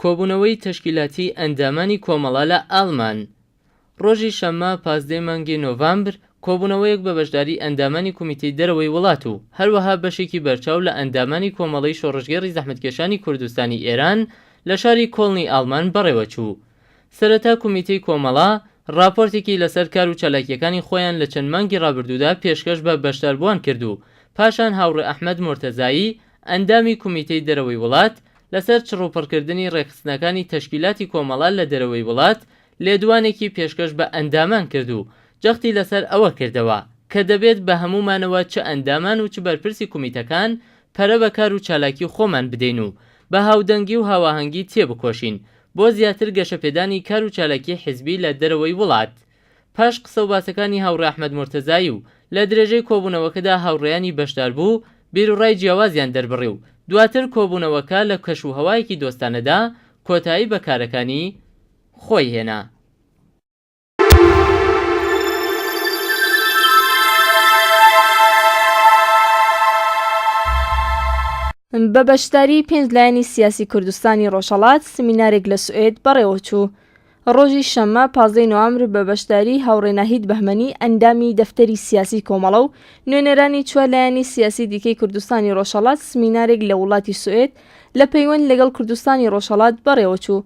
کۆبوونەوەی تەشکیلاتی ئەندامانی کۆمەڵە لە ئاڵمان. ڕۆژی شەممە 15 مانگی نۆڤامبر کۆبوونەوەیەک بە بەشداری ئەندامانی کومیتەی دەرەوەی وڵات و هەروەها بەشێکی بەرچاو لە ئەندامانی کۆمەڵەی شۆڕشگەڕی زەحمەتکێشانی کوردستانی ئێران لە شاری کۆڵنی ئاڵمان بەڕێوە چوو. سەرەتا کومیتەی کۆمەڵە راپۆرتێکی لەسەر کار و چالاکیەکانی خۆیان لە چەند مانگی ڕابردوودا پێشکەش بە بەشداربووان کرد و پاشان هاوڕێ ئەحمەد مۆرتەزایی ئەندامی کومیتەی دەرەوەی وڵات لەسەر چڕوپڕکردنی ڕێکخستنەکانی تەشکیلاتی کۆمەڵە لە دەرەوەی وڵات لێدوانێکی پێشکەش بە ئەندامان کرد و جەختی لەسەر ئەوە کردەوە کە دەبێت بە هەمومانەوە چ ئەندامان و چ بەرپرسی کومیتەکان پەرە بە کار و چالاکی خۆمان بدەین و بە هاودەنگی و هاواهەنگی تێبکۆشین بۆ زیاتر گەشەپێدانی کار و چالاکی حیزبی لە دەرەوەی وڵات. پاش قسە و باسەکانی هاوڕێ ئەحمەد مۆرتەزایی و لە درێژەی کۆبوونەوەکەدا هاوڕێیانی بەشدار بوو بیرروڕای جیاوازیان دەربڕی و دواتر کۆبوونەوەکە لە کەشوهەوایەکی دۆستانەدا کۆتایی بە کارەکانی خۆی هێنا. بە بەشداری 5 لایەنی سیاسی کوردستانی ڕۆژهەڵات سمینارێک لە سوئێد بەڕێوە چوو. ڕۆژی شەممە 15 نۆڤەمبر بە بەشداری هاوڕێ ناهید بەهمەنی ئەندامی دەفتەری سیاسی کۆمەڵە و نوێنەرانی 4 لایەنی سیاسی دیکەی کوردستانی ڕۆژهەڵات سمینارێک لە وڵاتی سوئێد لە پەیوەند لەگەڵ کوردستانی ڕۆژهەڵات بەڕێوە چوو.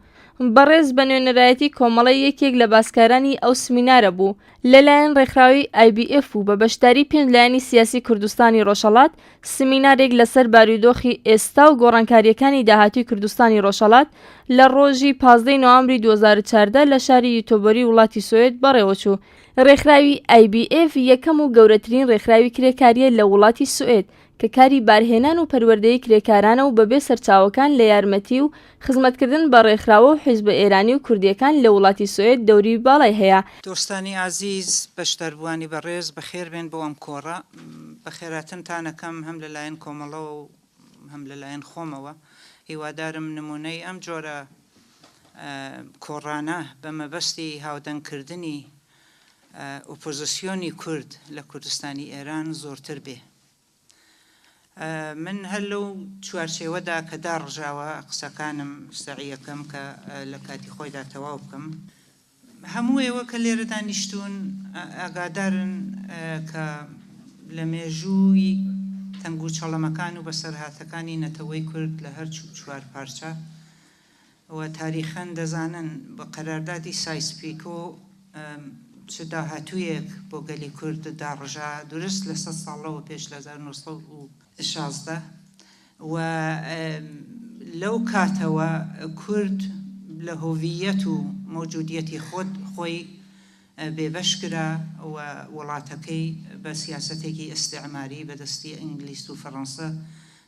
بەڕێز بە نوێنەرایەتی کۆمەڵی یەکێک لە باسکارانی ئەو سمینارە بوو لەلایەن ڕێکخراوی IBF و بە بەشداری 5 لایەنی سیاسی کوردستانی ڕۆژهەڵات سمینارێک لەسەر بارودۆخی ئێستا و گۆڕانکاریەکانی داهاتووی کوردستانی ڕۆژهەڵات لە ڕۆژی 15 نۆڤەمبری 2014 لە شاری یوتۆبەری وڵاتی سوئێد بەڕێوە چوو. ڕێکخراوی IBF یەکەم و گەورەترین ڕێکخراوی کرێکاریە لە وڵاتی سوئێد کە کاری بارهێنان و پەروەردەی کرێکارانە و بەبێ سەرچاوەکان لە یارمەتی و خزمەتکردن بە ڕێکخراوە و حیزبە ئێرانی و کوردیەکان لە وڵاتی سوئێد دەوری باڵای هەیە. دۆستانی ئازیز بەشداربووانی بەڕێز بەخێربێن بۆ ئەم کۆڕە بەخێراتنتانەکەم هەم لەلایەن کۆمەڵەوە و هەم لەلایەن خۆمەوە. هیوادارم نمونەی ئەم جۆرە کۆڕانە بە مەبەستی هاودەنگکردنی ئۆپۆزیسیۆنی کورد لە کوردستانی ئێران زۆرتر بێ. من هەر لەو چوارچێوەدا کە داڕژاوە قسەکانم سەعیەکەم کە لە کاتی خۆیدا تەواو بکەم. هەموو ئێوە کە لێرە دانیشتوون ئاگادارن کە لە مێژووی تەنگ و چەڵەمەکان و بەسەرهاتەکانی نەتەوەی کورد لە هەر چوار پارچە و تاریخەن دەزانن بە قەراردادی سایسپیکۆ چ داهاتوویەک بۆ گەلی کورد داڕژا درست لە 100 ساڵەوە پێش لە 1916 و لەو کاتەوە کورد لە هۆڤیەت و مەوجودیەتی خۆی بێبەش کرا و وڵاتەکەی بە سیاسەتێکی ئەستیعماری بەدەستی ئینگلیس و فەڕەنسە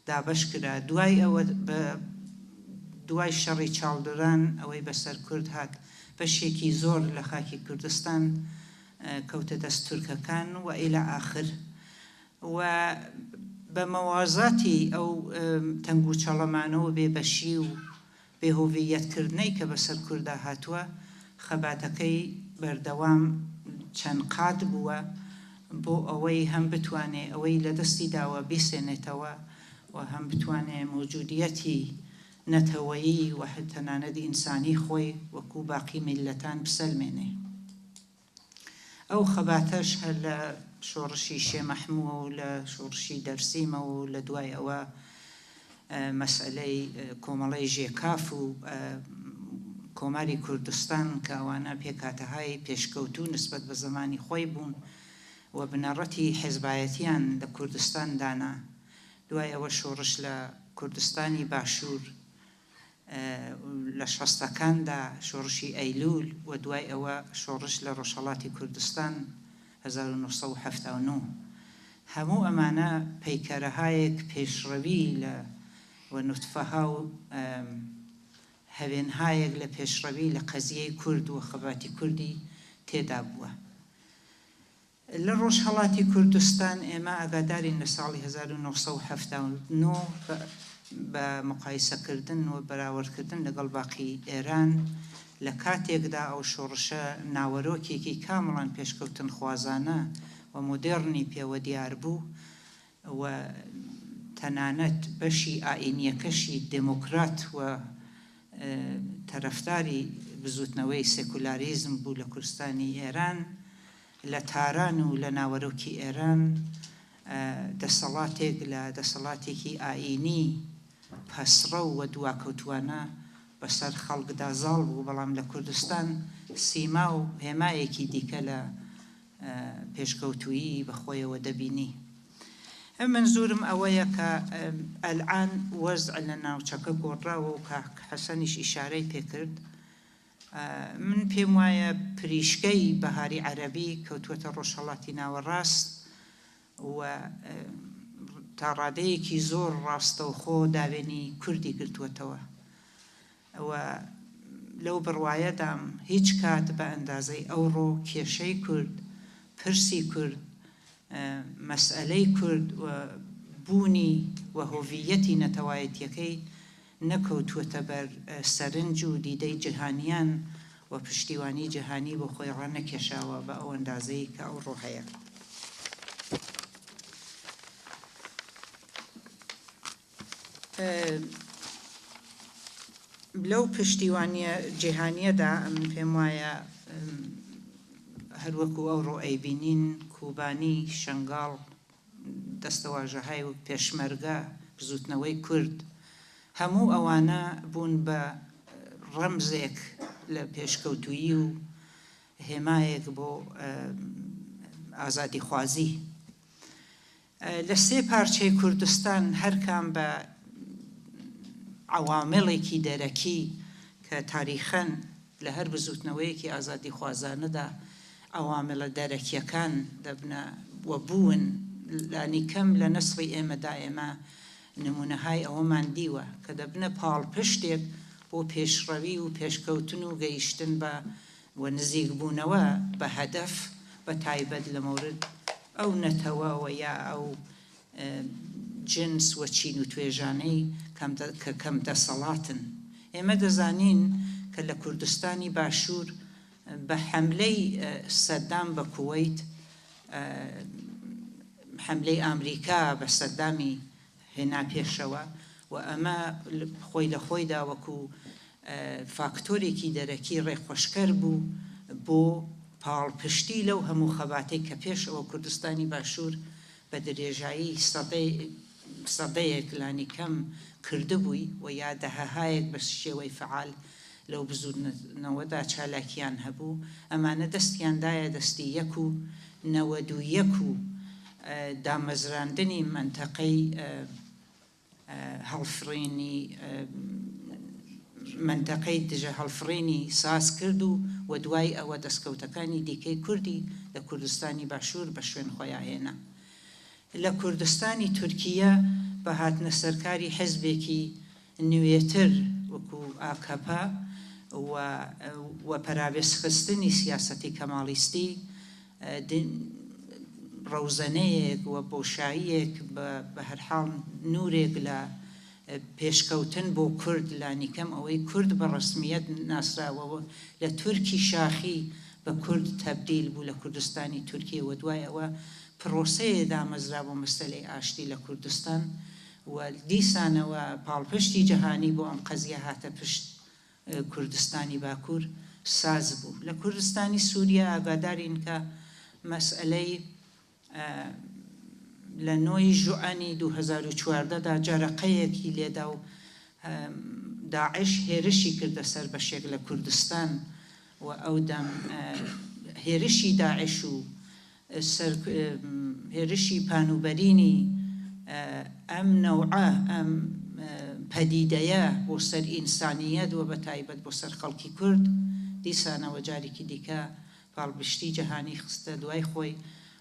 دابەش کرا. دوای ئەوە دوای شەڕی چاڵدران ئەوەی بەسەر کورد هات بەشێکی زۆر لە خاکی کوردستان کەوتە دەست تورکەکان و ئیلا ئاخر و بە مەوازاتی ئەو تەنگ و چەڵەمانەوە بێبەشی و بێهۆڤیەتکردنەی کە بەسەر کووردا هاتووە خەباتەکەی بەردەوام چەند قات بووە بۆ ئەوەی هەم بتوانێ ئەوەی لە دەستی داوە بیسێنێتەوە و هەم بتوانێ موجودیەتی نەتەوەیی و تەنانەت ئینسانی خۆی وەکو باقی میلەتان بسەلمێنێ. ئەو خەباتەش هەر لە شۆڕشی شێ مەحمووە و لە شۆڕشی دەرسیمە و لە دوای ئەوە مەسئلەی کۆمەڵەی ژێکاف و کۆماری کوردستان کە ئەوانە پێکاتەهای پێشکەوتوو نسبەت بە زمانی خۆی بوون و بنەڕەتی حیزبایەتیان لە کوردستان دانا. دوای ئەوە شۆڕش لە کوردستانی باشوور لە شەستەکاندا شۆڕشی ئەیلول و دوای ئەوە شۆڕش لە ڕۆژهەڵاتی کوردستان 1979. هەموو ئەمانە پەیکەرەهایەک پێشڕەوی لە و نوتفەها و هەوێنهایەک لە پێشڕەوی لە قەزیەی کورد و خەباتی کوردی تێدا بووە. لە ڕۆژهەڵاتی کوردستان ئێمە ئاگادارین لە ساڵی 1979 بە مقایسەکردن و بەراوردکردن لەگەڵ باقی ئێران لە کاتێکدا ئەو شۆڕشە ناوەرۆکێکی کامڵان پێشکەوتن خوازانە و مۆدێڕنی پێوە دیار بوو و تەنانەت بەشی ئائینیەکەشی دموکرات و تەرەفداری بزوتنەوەی سێکولاریزم بوو لە کوردستانی ئێران، لە تاران و لە ناوەرۆکی ئێران دەسەڵاتێک لە دەسەڵاتێکی ئاینی پەسڕە و دواکەوتوانە بەسەر خەڵکدا زاڵ بوو، بەڵام لە کوردستان سیما و هێمایەکی دیکە لە پێشکەوتویی بەخۆیەوە دەبینی. منزورم ئەوەیە کە ئەلعان وەزع لە ناوچەکە گۆڕاوە و کاک حەسەنیش ئیشارەی پێکرد. من پێم وایە پریشکەی بەهاری عەرەبی کەوتووەتە ڕۆژهەڵاتی ناوەڕاست و تا ڕادەیەکی زۆر ڕاستەوخۆ داوێنی کوردی گرتووەتەوە. ئەوە لەو بڕوایەدام هیچ کات بە ئەندازەی ئەوڕۆ کێشەی کورد، پرسی کورد، مەسئلەی کورد و بوونی و هۆڤیەتی نەتەوایەتیەکەی نەکەوتووەتە بەر سەرنج و دیدەی جیهانیان و پشتیوانی جیهانی بۆ خۆی ڕەنەکێشاوە بە ئەو ئەندازەی کە ئەوڕۆ هەیە. لەو پشتیوانیە جیهانیەدا من پێم وایە هەروەکو ئەوڕۆ ئەیبینین کوبانی، شەنگاڵ، دەستەواژەهای و پێشمەرگە، بزوتنەوەی کورد، هەموو ئەوانە بوون بە ڕەمزێک لە پێشکەوتویی و هێمایەک بۆ ئازادیخوازی. لە سێ پارچەی کوردستان هەرکام بە عوامڵێکی دەرەکی کە تاریخەن لە هەر بزوتنەوەیەکی ئازادیخوازانەدا ئەوامڵە دەرەکیەکان دەبنە و بوون، لانی کەم لە نەسڵی ئێمەدا ئێمە نمونەهای ئەوەمان دیوە کە دەبنە پاڵپشتێک بۆ پێشڕەوی و پێشکەوتن و گەیشتن بە و نزیک بوونەوە بە هەدەف بە تایبەت لە مەورد ئەو نەتەوەوە یا ئەو جنس و چین و توێژانەی کە کەم دەسەڵاتن. ئێمە دەزانین کە لە کوردستانی باشوور بە حەملەی سەدام بە کووەیت، حەملەی ئامریکا بە سەدامی هێنا پێشەوە و ئەمە خۆی لە خۆیدا وەکو فاکتۆرێکی دەرەکی ڕێخۆشکەر بوو بۆ پاڵپشتی لەو هەموو خەباتەی کە پێشەوە کوردستانی باشوور بە درێژایی سەدەیەک لانی کەم کردبووی و یا دەهەهایەک بە شێوەی فعال لەو بزوتنەوەدا چالاکیان هەبوو. ئەمانە دەستیاندایە دەستی یەک و نەوەد و یەک و دامەزراندنی منتەقەی هەڵفڕینی منتەقەی دژە هەڵفڕینی ساز کرد و دوای ئەوە دەستکەوتەکانی دیکەی کوردی لە کوردستانی باشوور بە شوێن خۆیان هێنا. لە کوردستانی تورکیە بە هاتنە سەرکاری حزبێکی نوێتر وەکو ئاکەپا و پەراوێزخستنی سیاسەتی کەماڵیستی ڕەوزەنەیەک و بۆشاییەک بە هەرحاڵ نورێک لە پێشکەوتن بۆ کورد، لانی کەم ئەوەی کورد بە ڕسمیەت ناسراوەوە لە تورکی شاخی بە کورد تەبدیل بوو لە کوردستانی تورکیە و دوای ئەوە پرۆسەیە دامەزرا بۆ مەسەلەی ئاشتی لە کوردستان و دیسانەوە پاڵپشتی جەهانی بۆ ئەم قەزیە هاتە پشت کوردستانی باکوور ساز بوو. لە کوردستانی سووریا ئاگادارین کە مەسئلەی لە نۆی ژوئانی 2014دا جەرەقەیەکی لێدا و داعش هێرشی کردە سەر بەشێک لە کوردستان و ئەو دەم هێرشی داعش و هێرشی پانوبەرینی ئەم نەوعە ئەم پەدیدەیە بۆ سەر ئینسانیەت و بە تایبەت بۆ سەر خەڵکی کورد دیسانەوە جارێکی دیکە پاڵپشتی جەهانی خستە دوای خۆی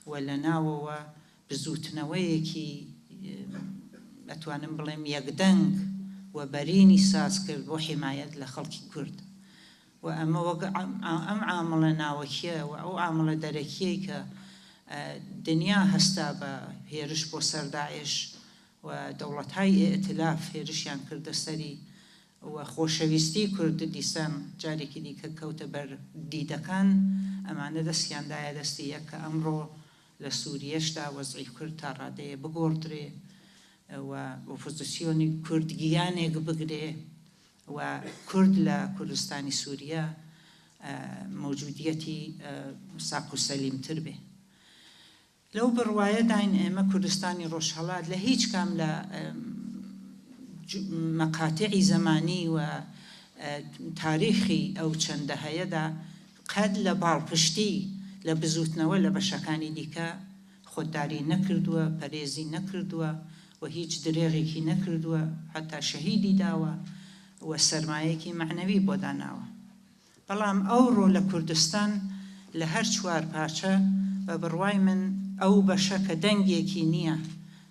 و لە ناوەوە بزوتنەوەیەکی ئەتوانم بڵێم یەکدەنگ و بەرینی ساز کرد بۆ حیمایەت لە خەڵکی کورد و ئەمە وەک ئەم عامڵە ناوەکیە و ئەو عامڵە دەرەکیەی کە دنیا هەستا بە هێرش بۆ سەر داعش و دەوڵەتهای ئێتلاف هێرشیان کردە سەری و خۆشەویستی کورد دیسان جارێکی دیکە کەوتە بەر دیدەکان، ئەمانە دەستیاندایە دەستی یەک کە ئەمڕۆ لە سووریەشدا وەزعی کورد تا ڕادەیە بگۆڕدرێ و ئۆپۆزیسیۆنی کوردگیانێک بگرێ و کورد لە کوردستانی سووریا موجودیەتی ساق و سەلیمتر بێ. لەو بڕوایەداین ئێمە کوردستانی ڕۆژهەڵات لە هیچ کام لە مەقاتعی زەمانی و تاریخی ئەو چەندە هەیەدا قەت لە باڵپشتی لە بزوتنەوە لە بەشەکانی دیکە خۆداری نەکردووە، پەرێزی نەکردووە و هیچ درێغێکی نەکردووە، حتا شەهیدی داوە و سەرمایەکی معنەوی بۆ داناوە. بەڵام ئەوڕۆ لە کوردستان لە هەر چوار پارچە بە بڕوای من ئەو بەشە کە دەنگێکی نییە،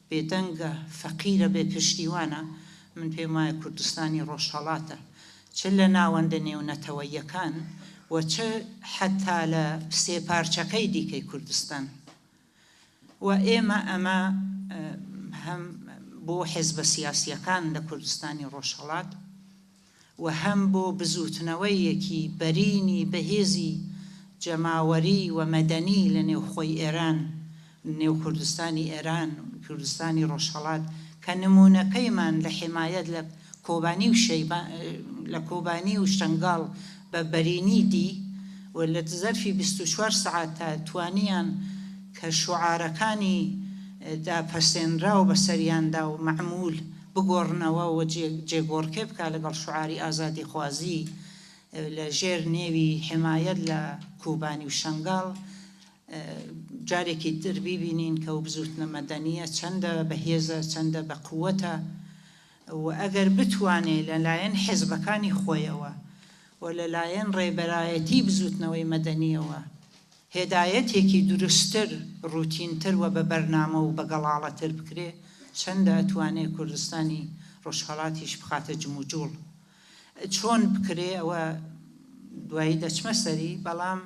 بێدەنگە، فەقیرە، بێ پشتیوانە، من پێم وایە کوردستانی ڕۆژهەڵاتە، چ لە ناوەندە نێونەتەوەیەکان و چ حتا لە سێ پارچەکەی دیکەی کوردستان. و ئێمە ئەمە هەم بۆ حیزبە سیاسیەکان لە کوردستانی ڕۆژهەڵات و هەم بۆ بزوتنەوەیەکی بەرینی بەهێزی جەماوەری و مەدەنی لە نێوخۆی ئێران، نێو کوردستانی ئێران، کوردستانی ڕۆژهەڵات کە نمونونەکەیمان لە حمایەت لە کۆبانی و لە کۆبانی و شنگاڵ بە بەرینی دی و لە زەرفی 24 سعات تا توانیان کە شوعارەکانی داپەسێنرا و بەسەریاندا و معمول بگۆڕنەوە و جێگۆڕکێ بکە لەگەڵ شوعاری ئازادی خوازی لە ژێر نێوی حمایەت لە کوبانی و شنگاڵ جارێکی تر بیبینین کە و بزوتنە مەدەنیە چەندە بەهێزە، چەندە بە قووەتە و ئەگەر بتوانێت لەلایەن حیزبەکانی خۆیەوە و لەلایەن ڕێبەرایەتی بزوتنەوەی مەدەنیەوە هێدایەتێکی دروستتر، ڕوتینتر و بە بەرنامە و بە گەڵاڵەتر بکرێ، چەندە ئەتوانێت کوردستانی ڕۆژهەڵاتیش بخاتە جموجوڵ. چۆن بکرێ ئەوە دوایی دەچمە سەری، بەڵام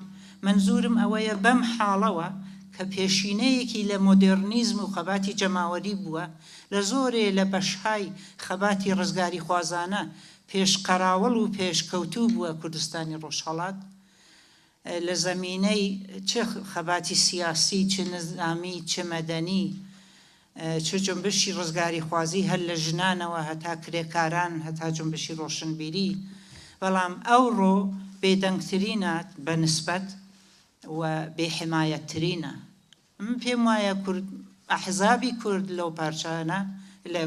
منزورم ئەوەیە بەم حاڵەوە کە پێشینەیەکی لە مۆدێرنیزم و خەباتی جەماوەری بووە، لە زۆرێ لە بەشهای خەباتی ڕزگاری خوازانە پێشقەراوەڵ و پێشکەوتوو بووە کوردستانی ڕۆژهەڵات لە زەمینەی چ خەباتی سیاسی، چ نظامی، چ مەدەنی، چ جنبشی ڕزگاری خوازی هەر لە ژنانەوە هەتا کرێکاران، هەتا جنبشی ڕۆشنبیری. بەڵام ئەوڕۆ بێدەنگترینە بەنسبەت و بێحمایەتترینە. من پێم وایە ئەحزابی کورد لەو پارچانە لە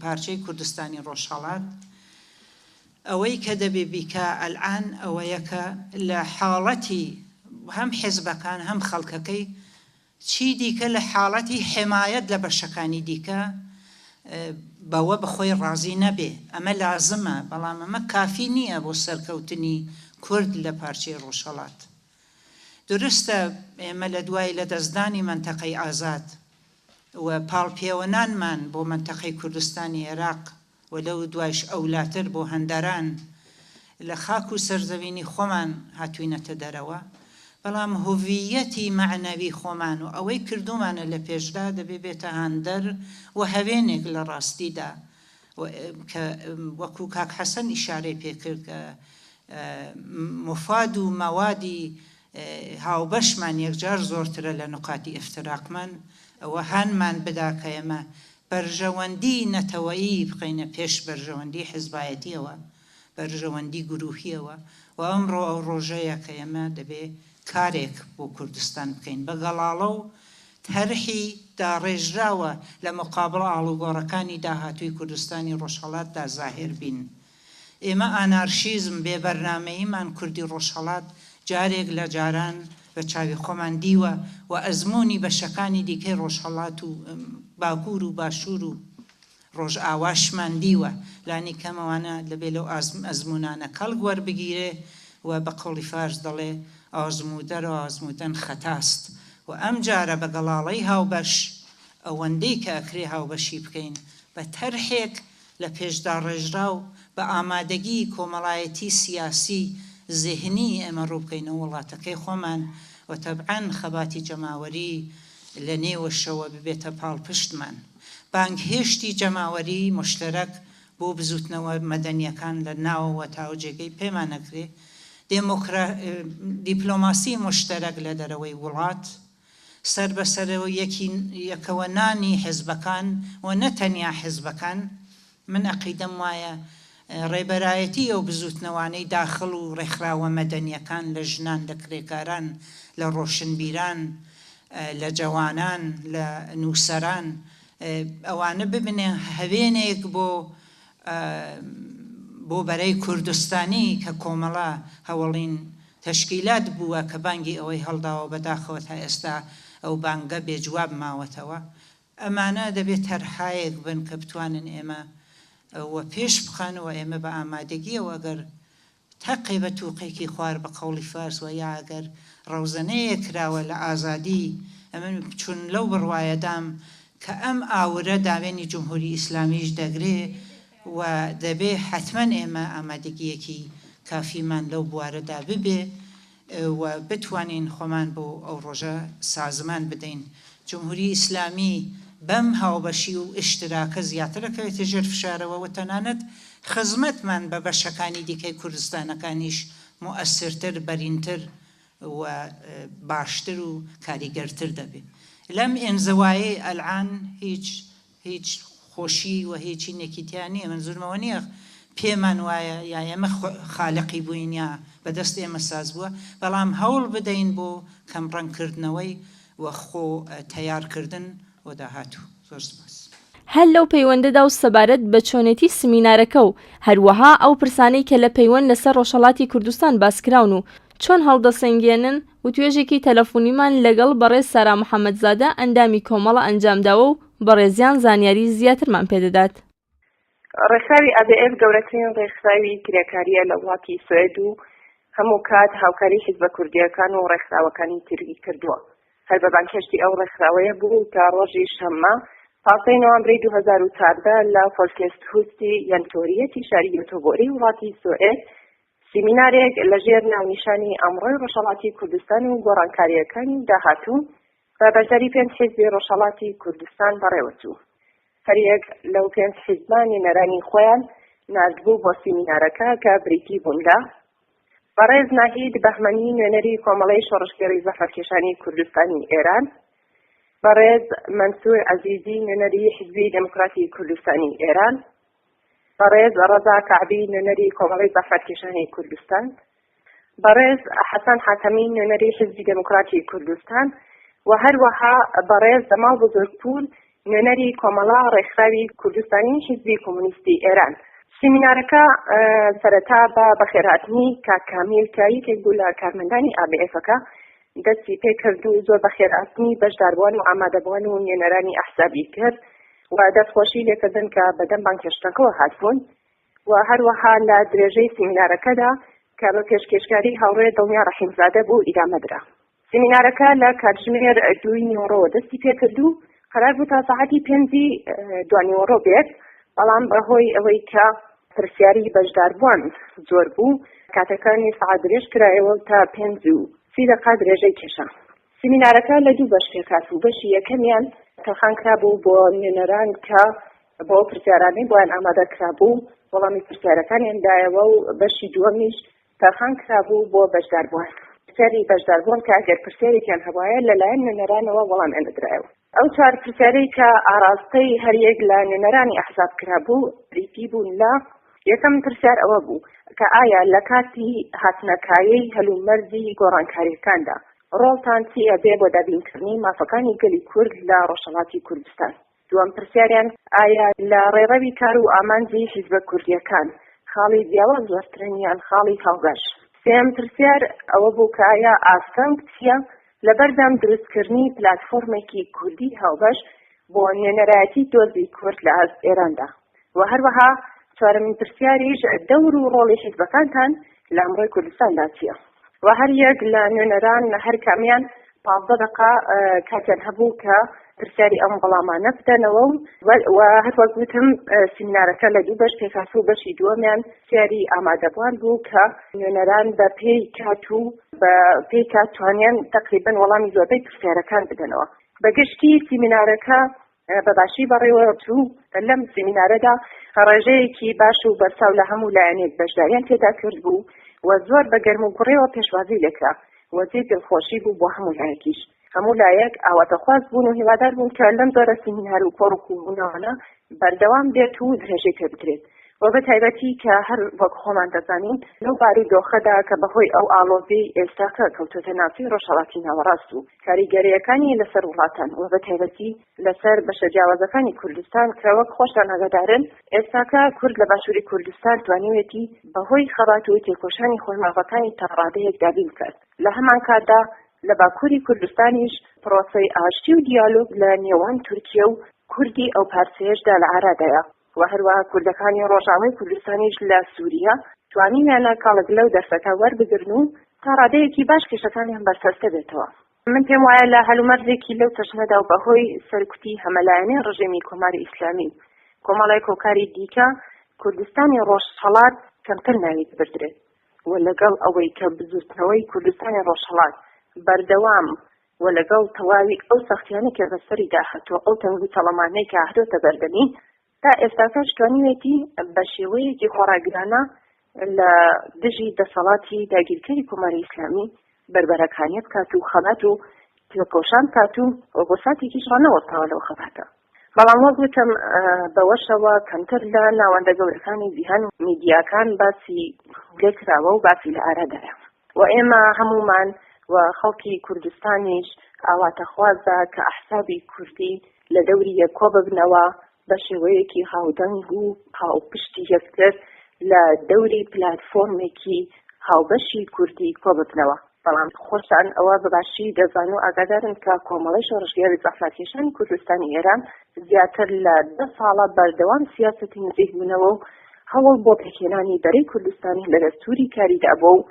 پارچەی کوردستانی ڕۆژهەڵات ئەوەی کە دەبێ بیکە ئەلعان ئەوەیە کە لە حاڵەتی هەم حیزبەکان هەم خەڵکەکەی چی دیکە لە حاڵەتی حمایەت لە بەشەکانی دیکە بەوە بخۆی ڕازی نەبێ. ئەمە لازمە، بەڵام ئەمە کافی نییە بۆ سەرکەوتنی کورد لە پارچەی ڕۆژهەڵات. درستە ئێمە لە دوای لە دەستدانی منتەقەی ئازاد و پاڵپێوەنانمان بۆ منتەقەی کوردستانی عێراق و لەو دوایش ئەولاتر بۆ هەندەران لە خاک و سەرزەوینی خۆمان هاتوینەتە دەرەوە، بەڵام هوڤیەتی معنەوی خۆمان و ئەوەی کردومانە لە پێشدا دەبێ بێتە هەندەر و هەوێنێک لە ڕاستیدا کە وەکو کاک حەسەن ئیشارەی پێکرد کە مفاد و مەوادی هاوبەشمان یەکجار زۆرترە لە نقاتی ئفتراقمان، ئەوە هانمان بدا کە ئێمە بەرژەوەندی نەتەوەیی بقینە پێش بەرژەوەندی حیزبایەتیەوە، بەرژەوەندی گروهیەوە و ئەمڕۆ ئەو ڕۆژەیە کە ئێمە دەبێ کارێک بۆ کوردستان بکەین بە گەڵاڵە و تەرحی داڕێژراوە لە مقابڵ ئاڵوگۆڕەکانی داهاتووی کوردستانی ڕۆژهەڵاتدا زاهر بین. ئێمە ئانارشیزم بێبەرنامەییمان کوردی ڕۆژهەڵات جارێک لە جاران بە چاوی خۆمان دیوە و ئەزمموی بەشەکانی دیکەی ڕۆژهەڵات و باکوور و باشوور و ڕۆژ ئاواشمان دیوە، لانی کەمەوانە لەبێ لەو ئەزمونانە کەڵک وەربگیرێ و بە قەوڵی فارس دەڵێ ئازمودەر و ئازمودەن خەتاست. و ئەم جارە بە گەڵاڵەی هاوبەش ئەوەندەی کە ئەکرێ هاوبەشی بکەین بە تەرحێک لە پێشدا ڕێژرا و بە ئامادەگی کۆمەڵایەتی سیاسی زێهنی ئێمە ڕوو بکەینەوە وڵاتەکەی خۆمان و تەبعەن خەباتی جەماوەری لە نێوەشەوە ببێتە پاڵپشتمان. بانگهێشتی جەماوەری مشتەرەک بۆ بزوتنەوە مەدەنیەکان لە ناوەوە تاوجێگەی پێمان نەکرێ، دیپلۆماسی مشتەرەک لە دەرەوەی وڵات، سەر بەسەرەوە یەکەوە نانی حیزبەکان و نەتەنیا حیزبەکان. من عەقیدەم وایە ڕێبەرایەتی ئەو بزوتنەوانەی داخڵ و ڕێکخراوە مەدەنیەکان لە ژنان، لە کرێکاران، لە ڕۆشنبیران، لە جەوانان، لە نووسەران، ئەوانە ببنێ هەوێنێک بۆ بەرەی کوردستانی کە کۆمەڵە هەوڵین تەشکیلات بووە کە بانگی ئەوەی هەڵداوە بەداخەوە تا ئێستا ئەو بانگە بێجواب ماوەتەوە. ئەمانە دەبێت تەرحایەک بن کە بتوانن ئێمە وە پێش بخەنەوە ئێمە بە ئامادەگیەوە ئەگەر تەقێ بە تووقێکی خوار بە قەوڵی فارس و یا ئەگەر ڕەوزەنەیە کراوە لە ئازادی ئەمن چون لەو بڕوایەدام کە ئەم ئاورە داوێنی جمهوری ئیسلامیش دەگرێ و دەبێ حتمما ئێمە ئامادەگیەکی کافیمان لەو بوارەدا ببێ و بتوانین خۆمان بۆ ئەو ڕۆژە سازمان بدەین. جمهوری ئیسلامی بەم هاوبەشی و ئشتراکە زیاترەکەوێتە ژێر فشارەوە و تەنانەت خزمەتمان بە بەشەکانی دیکەی کوردستانەکانیش مؤثرتر، بەرینتر و باشتر و کاریگەرتر دەبێت. لەم ئێنزەوایە ئەلعان هیچ خۆشی و هیچی نێکیتیان نییە. منزورمەوە نییە پێمان وایە یا ئێمە خالقی بووین یا بەدەست ئێمە ساز بووە، بەڵام هەوڵ بدەین بۆ کەمڕەنگکردنەوەی و خۆ تەیارکردن و داهاتوو. زۆر سپاس. هەر لەو پەیوەندەدا و سەبارەت بە چۆنێتی سمینارەکە و هەروەها ئەو پرسانەی کە لە پەیوەند لەسەر ڕۆژهەڵاتی کوردستان باسکراون و چۆن هەڵدەسەنگێنن و توێژێکی تەلەفۆنیمان لەگەڵ بەڕێز سارا محەممەدزادە ئەندامی کۆمەڵە ئەنجامداوە و بەڕێزیان زانیاری زیاترمان پێدەدات. ڕێکخراوی ABF گەورەترین ڕێکخراوی کرێکاریە لە وڵاتی سوێد و هەموو کات هاوکاری حیزبە کوردیەکان و ڕێکخراوەکانی تری کردووە. هەر بە بانکێشتی ئەو ڕێکخراوەیە بوو تا ڕۆژی شەممە 15 نۆڤەمبری 2014 لە فۆلکێستهوستی یەنتۆریەتی شاری گۆتۆبۆری وڵاتی سوئێد سیمینارێک لەژێر ناونیشانی ئەمڕۆی ڕۆژهەڵاتی کوردستان و گۆڕانکاریەکانی داهاتوو بە بەشداری 5 حیزبی ڕۆژهەڵاتی کوردستان بەڕێوەچوو. هەریەک لەو 5 حیزبان نێرانی خۆیان نردبوو بۆ سیمینارەکە کە بریتی بوون لە بەڕێز ناهید بەهمەنی نوێنەری کۆمەڵەی شۆڕشگەری زەفەرکێشانی کوردستانی ئێران، بەڕێز مەنسوور عەزیزی نوێنەری حیزبی دموکراتی کوردستانی ئێران، بەڕێز ڕەزا کەعبی نوێنەری کۆمەڵەی زەفەرکێشانی کوردستان، بەڕێز حەسەن حاتەمی نوێنەری حیزبی دموکراتی کوردستان و هەروەها بەڕێز دەماڵ بزرگپور نوێنەری کۆمەڵە ڕێکخراوی کوردستانی حیزبی کۆمونیستی ئێران. سیمینارەکە سەرەتا بە بەخێرهاتنی کاک کامیل کە یەکێک بوو لە کارمەندانی ABF-ەکە دەستی پێ کرد و زۆر بەخێرهاتنی بەشداربووان و ئامادەبووان و نوێنەرانی ئەحزابی کرد و دەستخۆشی لێکردن کە بەدەم بانکێشتەکەەوە هاتبوون و هەروەها لە درێژەی سیمینارەکەدا کە بە پێشکەشکاری هاوڕێ دڵنیا ڕەحیمزادە بوو ئیدامەدرا. سیمینارەکە لە کاتژمێر 2 نیوەڕۆ دەستی پێ کرد و قرار بوو تا ساعەتی 5 دوانیوەڕۆ بێت، بەڵام بەهۆی ئەوەی کە پرسیاری بەشداربووان زۆر بوو کاتەکانی سەعات درێژ کرایەوە تا 5:30 درێژەی کێشا. سیمینارەکە لە دوو بەش پێکات و بەشی یەکەمیان تەخان کرابوو بۆ نوێنەران کە بۆ پرسیارانەی بۆیان ئامادە کرابوو وەڵامی پرسیارەکانیان دایەوە و بەشی دووەمیش تەخان کرابوو بۆ بەشداربووان. پرسیاری بەشداربوون کە ئەگەر پرسیارێکیان هەبوایە لەلایەن نوێنەرانەوە وەڵامیان دەدرایەوە. ئەو 4 پرسیارەی کە ئاراستەی هەریەک لە نوێنەرانی ئەحزاب کرابوو بریتی بوون لە یەکەم پرسیار ئەوە بوو کە ئایا لە کاتی هاتنەکایەی هەلومەرزی گۆڕانکاریەکاندا ڕۆڵتان چییە بێ بۆ دابینکردنی مافەکانی گەلی کورد لە ڕۆژهەڵاتی کوردستان؟ دووەم پرسیاریان ئایا لە ڕێڕەوی کار و ئامانجی حیزبە کوردیەکان خاڵی جیاواز زۆرترن یان خاڵی هەڵبەش؟ سێم پرسیار ئەوە بوو کە ئایا ئاسەنگ چییە لە بەردەم دروستکردنی پلاتفۆرمێکی کوردی هەڵبەش بۆ نوێنەرایەتی دۆزی کورد لە ئێراندا؟ و هەروەها چوارمین پرسیاریش دەور و ڕۆڵی حیزبەکانتان لە ئەمڕۆی کوردستاندا چییە؟ و هەر یەک لە نوێنەران هەر کامیان 15 دقە کاتیان هەبوو کە پرسیاری ئەم وەڵامانە بدەنەوە و هەروەک گوتم سیمینارەکە لە دوو بەش پێکات و بەشی دووەمیان پرسیاری ئامادەبووان بوو کە نوێنەران بە پێی کات و بە پێی کات توانیان تقریباً وەڵامی زۆربەی پرسیارەکان بدەنەوە. بەگشتی سیمینارەکە بەباشی بەڕێوەچوو. لەم سیمینارەدا ڕێژەیەکی باش و بەرچاو لە هەموو لایەنێک بەشداریان تێدا کرد بوو و زۆر بە گەرم و گوڕێەوە پێشوازی لێکرا و جێ دڵخۆشی بوو بۆ هەموو لایەکیش. هەموو لایەک ئاواتەخواست بوون و هیوادار بوون کە لەم جۆرە سیمینار و کۆڕکوبوونەوەنە بەردەوام بێت و درێژەی پێ بدرێت و بە تایبەتی کە هەر وەک خۆمان دەزانین لەو بارودۆخەدا کە بەهۆی ئەو ئاڵۆزەی ئێستاکە کەوتۆتە ناوچەی ڕۆژهەڵاتی ناوەڕاست و کاریگەریەکانی لەسەر وڵاتان و بە تایبەتی لەسەر بەشە جیاوازەکانی کوردستان کە وەک خۆشتان ئاگادارن ئێستاکە کورد لە باشووری کوردستان توانیوێتی بەهۆی خەبات و تێکۆشانی خۆرماغەکانی تەڕادەیەک دابین کرد لە هەمان کاتدا لە باکووری کوردستانیش پرۆسەی ئاشتی و دیالۆگ لە نێوان تورکیە و کوردی ئەو پارچەیەشدا لە ئارادایە و هەروەها کوردەکانی ڕۆژاوای کوردستانیش لە سووریا توانیویانە کاڵک لەو دەرفەتە وەربگرن و تا ڕادەیەکی باش کێشەکانیان بەرپەستە بێتەوە. من پێم وایە لە هەلومەرزێکی لەو چەشنەدا و بەهۆی سەرکوتی هەمەلایەنەی ڕژێمی کۆماری ئیسلامی کۆمەڵای کۆکاری دیکە کوردستانی ڕۆژهەڵات کەمتر ناوی بردرێت و لەگەڵ ئەوەی کە بزوتنەوەی کوردستانی ڕۆژهەڵات بەردەوام و لەگەڵ تەواوی ئەو سەختیانەی کە بەسەری داهاتوە ئەو تەنگی تەڵەمانەی کە هاتۆتە بەردەمی تا ئێستاکەش توانیوێتی بە شێوەیەکی خۆراگرانە لە دژی دەسەڵاتی داگیرکەری کۆماری ئیسلامی بربەرەکانیە بکات و خەبات و تێکۆشان بکات و بۆ ساتێکیش ڕەنەوەستاوە لەو خەباتە. بەڵام وەک گوتم بەوەشەوە کەمتر لە ناوەندە گەورەکانی جیهان و میدیاکان باسی لێکراوە و باسی لە ئارادایە و ئێمە هەمومان و خەڵکی کوردستانیش ئاواتەخوازە کە ئەحسابی کوردی لە دەوری یەکۆ ببنەوە بە شێوەیەکی هاودەنگ و هاوپشتی یەکتر لە دەوری پلاتفۆرمێکی هاوبەشی کوردی کۆ ببنەوە. بەڵام خۆشان ئەوە بەباشی دەزان و ئاگادارن کە کۆمەڵی شۆڕژگەری زەحمەتکێشانی کوردستانی ئێران زیاتر لە 10 ساڵە بەردەوام سیاسەتی نزیک بوونەوە و هەوڵ بۆ پێکهێنانی دەرەی کوردستانی لە دەستوری کاریدا بۆ و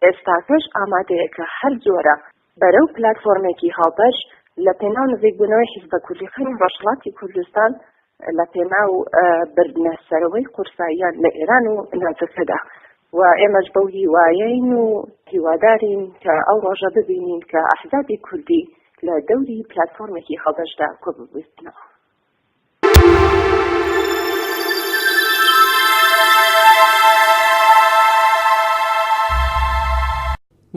ئێستاکەش ئامادەیە کە هەر جۆرە بەرەو پلاتفۆرمێکی هاوبەش لە پێناو نزیک بوونەوەی حیزبە کوردیەکانی ڕۆژهەڵاتی کوردستان لە پێناو بردنە سەرەوەی قورساییان لە ئێران و ناوچەکەدا و ئێمەش بەو هیوایەین و هیوادارین کە ئەو ڕۆژە ببینین کە ئەحزابی کوردی لە دەوری پلاتفۆرمێکی هەڵبەشدا کۆ ببوویستنەوە.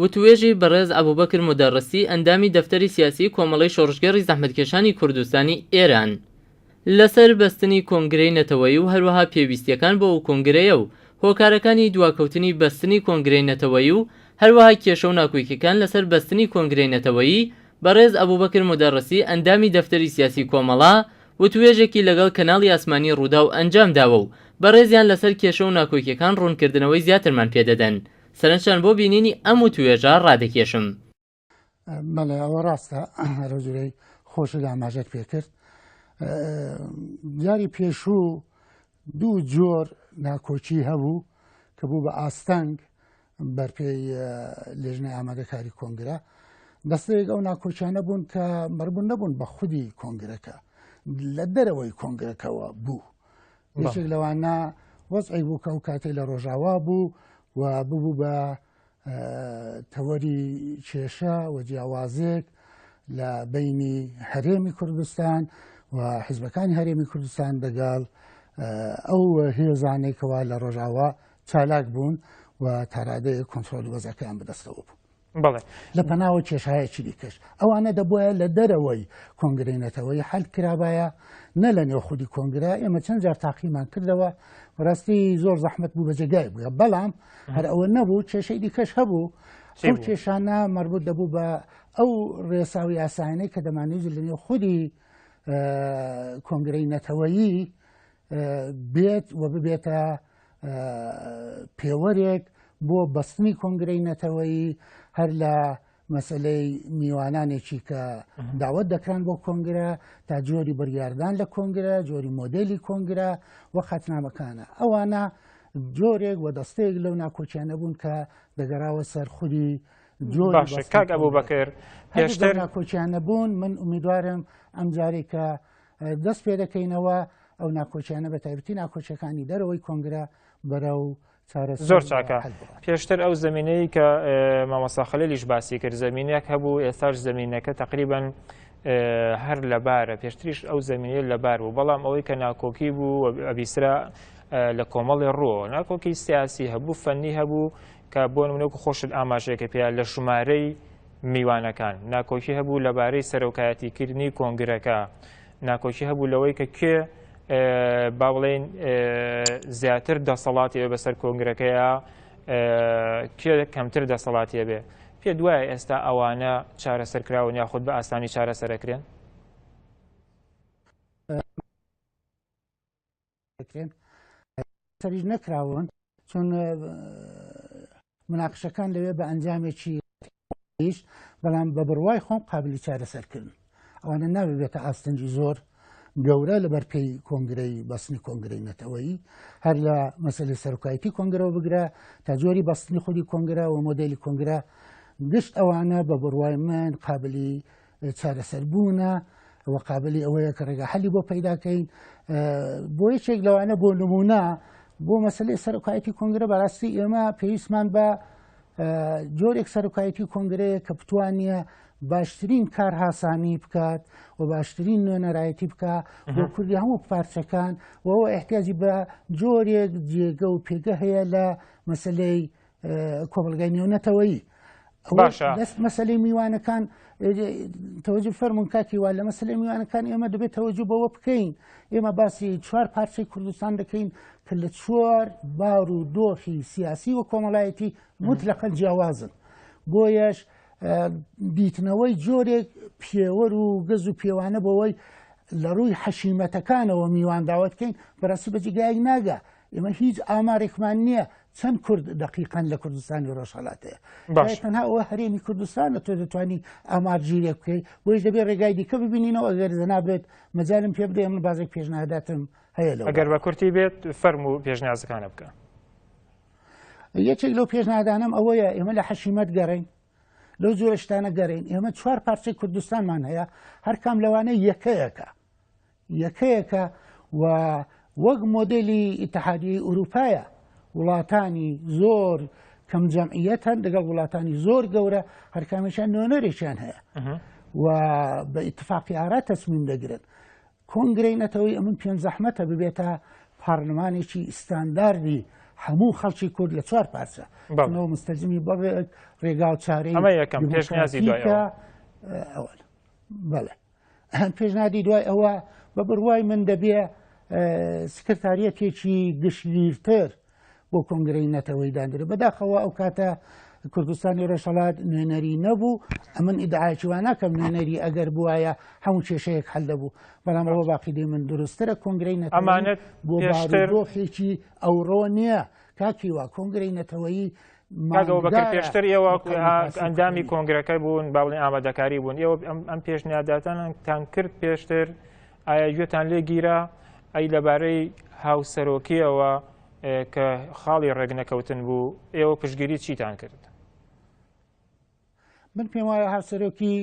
وتوێژی بەڕێز ئەبوبەکر مودەڕسی ئەندامی دەفتەری سیاسی کۆمەڵی شۆڕژگەری زەحمەتکێشانی کوردستانی ئێران لەسەر بەستنی کۆنگرەی نەتەوەیی و هەروەها پێویستیەکان بۆ ئەو کۆنگرەیە و هۆکارەکانی دواکەوتنی بەستنی کۆنگرەی نەتەوەیی و هەروەها کێشە و ناکۆیکەکان لەسەر بەستنی کۆنگرەی نەتەوەیی بەڕێز ئەبوبەکر مودەڕسی ئەندامی دەفتەری سیاسی کۆمەڵا وتوێژێکی لەگەڵ کەناڵی ئاسمانی ڕوودا و ئەنجامداوە و بەڕێزیان لەسەر کێشە و ناکۆیکەکان ڕوونکردنەوەی زیاترمان پێدەدەن. سەرنجچەند بۆ بینینی ئەم وتوێژە ڕادەکێشم. بەڵێ ئەوە ڕاستە ڕۆژورەی خۆشت ئاماژەت پێکرد. جاری پێشوو دوو جۆر ناکۆچی هەبوو کە بوو بە ئاستەنگ بەرپێی لێژنەی ئامادەکاری کۆنگرە. دەستەیەک ئەو ناکۆچیانە بوون کە مەربوون نەبوون بە خودی کۆنگرەکە لە دەرەوەی کۆنگرەکەەوە بوو. یەکێک لەوانە وەزعی بوو کە ئەو کاتێک لە ڕۆژاوا بوو و ببوو بە تەوەری کێشە و جیاوازێک لە بینی هەرێمی کوردستان و حیزبەکانی هەرێمی کوردستان دەگەڵ ئەو هێزانێکەوە لە ڕۆژاوا چالاک بوون و تاڕادەیە کۆنترۆلی وەزەکەیان بەدەستەوە بوو. لە پەناوە کێشایەکی دیکەش ئەوانە دەبووە لە دەرەوەی کۆنگرەی نەتەوەیی حەل کرابایە نە لە نێو خودی کۆنگرە. ئێمە چەند جار تاقیمان کردەوە ڕاستی زۆر زەحمەت بوو بەجێگای بووە، بەڵام هەر ئەوە نەبوو کێشەی دیکەش هەبوو. ئەو کێشانە مربوط دەبوو بە ئەو ڕێساوی ئاسانەی کە دەمانێت لە نێو خودی کۆنگرەی نەتەوەیی بێت و ببێتە پێوەرێک بۆ بەستنی کۆنگرەی نەتەوەیی هەر لە مەسلەی میوانانێکی کە داوت دەکران بۆ کۆنگرە تا جۆری بڕیاردان لە کۆنگرە، جۆری مۆدلی کۆنگرە و خاتنامەکانە. ئەوانە جۆرێک و دەستەیەک لەو ناکۆچیانە بوون کە دەگەڕاوە سەر خودی باشە. کاک ئەبوبەکر پێشتر ناکۆچیانە بوون. من ئومیدوارم ئەم جارێک کە دەست پێ دەکەینەوە ئەو ناکۆچیانە بە تایبەتی ناکۆچیەکانی دەرەوەی کۆنگرە بەرەو زۆر چاکە. پێشتر ئەو زمینەی کە مامۆستا خەلیلیش باسی کرد زمینەیەک هەبوو، ئێستاش زمینەکە تقریباً هەر لەبارە، پێشتریش ئەو زمینەیە لەبار بوو، بەڵام ئەوەی کە ناکۆکی بوو ئەبیسرا لە کۆمەڵی ڕۆ ناکۆکی سیاسی هەبوو، فەنی هەبوو کە بۆ نمونەوەکو خۆشت ئاماژەیەکە پێیان لە ژمارەی میوانەکان، ناکۆکی هەبوو لەبارەی سەرۆکایەتیکردنی کۆنگرەکە، ناکۆکی هەبوو لەوەی کە کێ با بڵێن زیاتر دەسەڵاتی بەسەر کۆنگرەکەیە کێ کەمتر دەسەڵاتیە بێ پێ دوایە ئێستا ئەوانە چارەسەرکراون یاخود بە ئاسانی چارەسەرەکرێن سەریش نەکراون چون مناقشەکان لەوێ بە ئەنجامێکی بەڵام بە بڕوای خۆم قابلی چارەسەرکردن ئەوانە نابێتە ئاستەنجی زۆر گەورە لەبەر پێی کۆنگرەی بەستنی کۆنگرەی نەتەوەیی هەر لە مەسەلەی سەرۆکایەتی کۆنگرەوە بگرە تا جۆری بەستنی خودی کۆنگرە و مۆدێلی کۆنگرە گشت ئەوانە بە بڕوای من قابلی چارەسەربوونە و قابلی ئەوەیە کە ڕێگە حەلی بۆ پەیداکەین بۆ یەکێک لەوانە بۆ نمونە بۆ مەسەلەی سەرۆکایەتی کۆنگرە بەڕاستی ئێمە پێویستمان بە جۆرێک سەرۆکایەتی کۆنگرەیە کە بتوانە باشترین کار هاسانی بکات و باشترین نوێنەرایەتی بکە بۆ کوردی هەموو پارچەکان و ئەوە احتیاجی بە جۆرێک جێگە و پێگە هەیە لە مەسەلەی کۆبڵگای نێونەتەوەیی دەست مەسەلەی میوانەکان تەوەجه فەرمونون کاکی وا لە مەسەلەی میوانەکان ئێمە دەبێت تەوەجه بەوە بکەین ئێمە باسی 4 پارچەی کوردستان دەکەین کە لە 4 بار و دۆخی سیاسی و کۆمەڵایەتی مطلقاً جیاوازن بۆیەش دیتنەوەی جۆرێک پێوەەر و گەز و پێوانە بەوەی لە ڕووی حەشیمەتەکانەوە میوان داوتکەین بەڕاستی بەجێگای ناگە ئێمە هیچ ئامارێکمان نییە چەند کورد دقیقاً لە کوردستانی ڕۆژهەڵاتەیە تەنها ئەوە هەرێمی کوردستانە تۆ دەتوانی ئامار گیرێ بکەیت بۆیش دەبێت ڕێگای دیکە ببینینەوە ئەگەر نابێت مەجالم پێ بدەێ من بازێک پێشنهاداتم هەیە لەوە ئەگەر بە کورتی بێت فەرم و پێشنیازەکانە بکە یەکێک لەو پێشنهادانم ئەوەیە ئێمە لە حەشیمەت گەڕین لەو جۆرە شتانە گەڕین ئێمە 4 پارچەی کوردستانمان هەیە هەر کام لەوانە یەکەیەکە و وەک مۆدلی ئیتحادیە ئوروپایە وڵاتانی زۆر کەم جەمعیەتەن لەگەڵ وڵاتانی زۆر گەورە هەرکامیشان نوێنەرێکیان هەیە و بە ئیتفاقی ئارا تەسمیم دەگرن کۆنگرەی نەتەوەی ئەمن پێم زەحمەتە ببێتە پارلمانێکی ئستانداردی هەموو خەڵکی کورد لە 4 پارچە نەوە مستەلزمی بەڕێک ڕێگا و چارەی بەڵێ پێشنهادی دوای ئەوە بە بڕوای من دەبێ سکرتاریەتێکی گشتگیرتر بۆ کۆنگرەی نەتەوەی دانرێ بەداخەوە ئەو کاتە کوردستانی ڕۆژهەڵات نوێنەری نەبوو ئەمن ئیدعاکی وا ناکەم نوێنەری ئەگەر بووایە هەموو کێشەیەک هەل دەبوو بەڵام ئەوە باقیدەی من دروسترە کۆنگرەی نەتەوەی بۆ بارودۆخێکی ئەوڕۆ نییە کاکی وا کۆنگرەی نەتەوەیی بەکرد پێشتر ئێوە ئەندامی کۆنگرەکەی بوون باڵێن ئامادەکاری بوون ئێوە ئەم پێشنیاداتانتان کرد پێشتر ئایا گوێتان لێ گیرە ئەی لەبارەی هاوسەرۆکیەوە کە خاڵی ڕێک نەکەوتن بوو ئێوە پشتگیری چیتان کرد من پێم وایە هاوسەرۆکی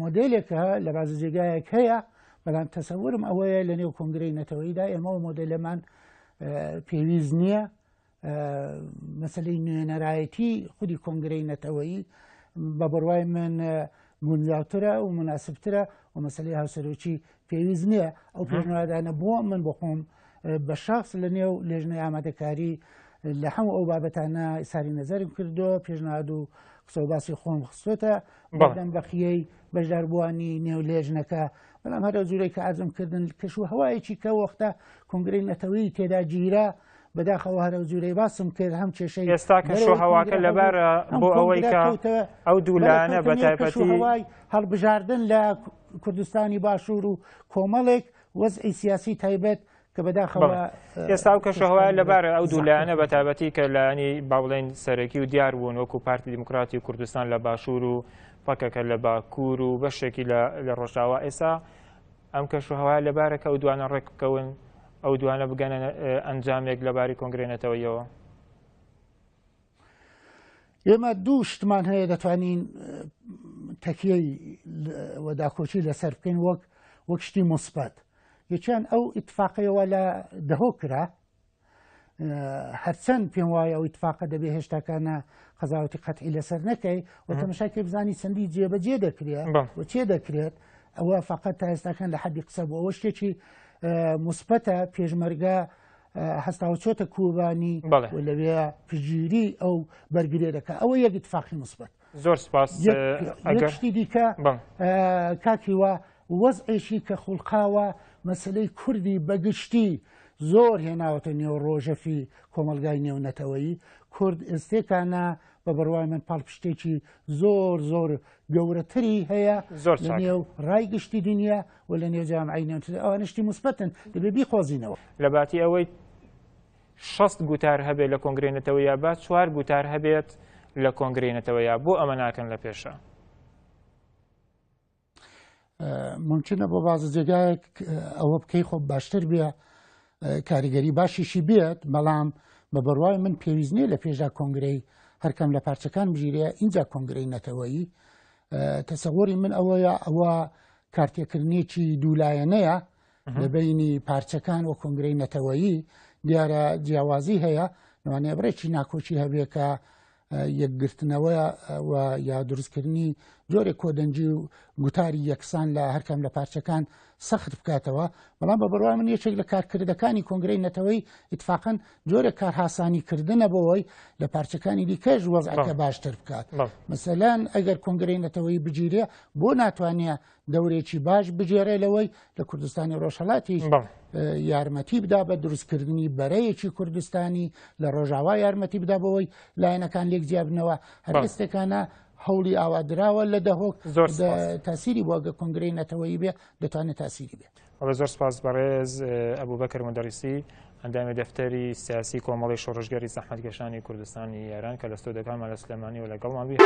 مۆدلێکە لە بازە جێگایەک هەیە بەڵام تەسەورم ئەوەیە لە نێو کۆنگرەی نەتەوەییدا ئێمەوە مۆدلەمان پێویست نییە مەسلەی نوێنەرایەتی خودی کۆنگرەی نەتەوەیی بە بڕوای من گونجاوترە و مناسبترە و مەسلەی هاوسەرۆکی پێویست نییە ئەو پێشنهادانە بۆ من بخۆم بە شخص لە نێو لێژنەی ئامادەکاری لە هەموو ئەو بابەتانە ئیساری نەزەرم کردو پێشنهاد و قسە و باسی خۆم خستۆتە بەردەم بەخیەی بەشداربووانی نێو لێژنەکە بەڵام هەر جوورەی کە ئازم کردن کەش و هەوایەکی کە وەختە کۆنگرەی نەتەوەیی تێدا گیرە بەداخەوە هەرە جوورەی باسم کرد هەم کێشەی ئێستا کەش و هەواکە لەبارە بۆ ئەوەی کە ئەو دوولانە بە تایبەتی هەڵبژاردن لە کوردستانی باشوور و کۆمەڵێک وەزعی سیاسی تایبەت کە بەداخەوە ئێستا و کەشەهوای لەبارە ئەو دوولایەنە بە تایبەتی کە لایەنی باوڵێن سەرەکی و دیار بوون وەکو پارتی دیموکراتی کوردستان لە باشوور و پەکەکە لە باکوور و بەشێکی لە ڕۆژاوا ئێستا ئەم کەشوهەوای لەبارەکە ئەو دوانە ڕێک بکەون ئەو دوانە بگەنە ئەنجامێک لەباری کۆنگرەی نەتەوەییەوە ئێمە دوو شتمان هەیە دەتوانین تەکیەی وەداکۆچی لەسەر بکەین وەک شتی مثبت یەکیان ئەو ئیتفاقیەوە لە دەهۆ کرا هەرچەند پێم وایە ئەو ئیتفاقە دەبێ هێشتاکانە قەزاوەتی قەتعی لەسەر نەکەی و تەماشاکە بزانی چەندی جێبەجێ دەکرێت و چێ دەکرێت ئەوە فقط تا ئێستاکان لە حەدی قسە بوو ئەوە شتێکی مثبتە پێشمەرگە هەستاوچۆتە کوبانی و لەوێ پژگیری ئەو بەرگرێ دەکە ئەوە یەک ئیتفاقی مثبت زۆر سپاس یەکشتی دیکە کاکیوە وەزعێکی کە خوڵقاوە مەسلەی کوردی بەگشتی زۆر هێناوەتە نێو ڕۆژەفی کۆمەلگای نێونەتەوەیی کورد ئێستێکانە بە بڕوای من پاڵپشتێکی زۆر گەورەتری هەیە لە نێو ڕایگشتی دنیا و لە نێو جامعەی نێونەتەوەی ئەوانشتی مثبەتن دەبێ بیخۆزینەوە لە باتی ئەوەی 6 گوتار هەبێت لە کۆنگرێنێتەوەیە با 4 گوتار هەبێت لە کۆنگرێنێتەوەیە بۆ ئەمە ناکەن لە پێشە ممکنە بۆ بازە جێگایەک ئەوە بکەی خۆ باشتر بێ کاریگەری باشیشی بێت بەڵام بە بڕوای من پێویست نییە لە پێشدا کۆنگرەی هەرکەم لە پارچەکان بژیرەیە اینجا کۆنگرەی نەتەوەیی تەسەوەری من ئەوەیە ئەوە کارتێکردنێکی دوولایەنەیە لە بینی پارچەکان و کۆنگرەی نەتەوەیی دیارە جیاوازی هەیە لەوانەیە بڕێکی ناکۆچی هەبێ کە یەکگرتنەوە و یا دروستکردنی جۆرێک کۆدەنجی و گوتاری یەکسان لە هەرکەم لە پارچەکان سەخت بکاتەوە بەڵام بە بڕوای من یەکێک لە کارکردەکانی کۆنگرەی نەتەوەی ئیتفاقەن جۆرێک کارهاسانیکردنە بەوەی لە پارچەکانی دیکەش وەزعەکە باشتر بکات مەسەلەن ئەگەر کۆنگرەی نەتەوەی بگیرێ بۆ ناتوانێ دەورێکی باش بجێڕێ لەوەی لە کوردستانی ڕۆژهەڵاتی یارمەتی بدا بە دروستکردنی بەرەیەکی کوردستانی لە ڕۆژاوا یارمەتی بدا بەوەی لایەنەکان لێک جیابنەوە هەرستێکانە هەوڵی ئاوادراوە لە دەهۆک تاسیری بۆ ئەگە کۆنگرەی نەتەوەیی بێ دەتوانێت تاسیری بێت زۆر سپاس بەڕێز ئەبوبەکر مدەریسی ئەندامی دەفتەری سیاسی کۆمەڵی شۆڕژگەری زەحمەتکێشانی کوردستانی یاران کە لە ستۆدەکان مەلە سلێمانی و لەگەڵمان بێت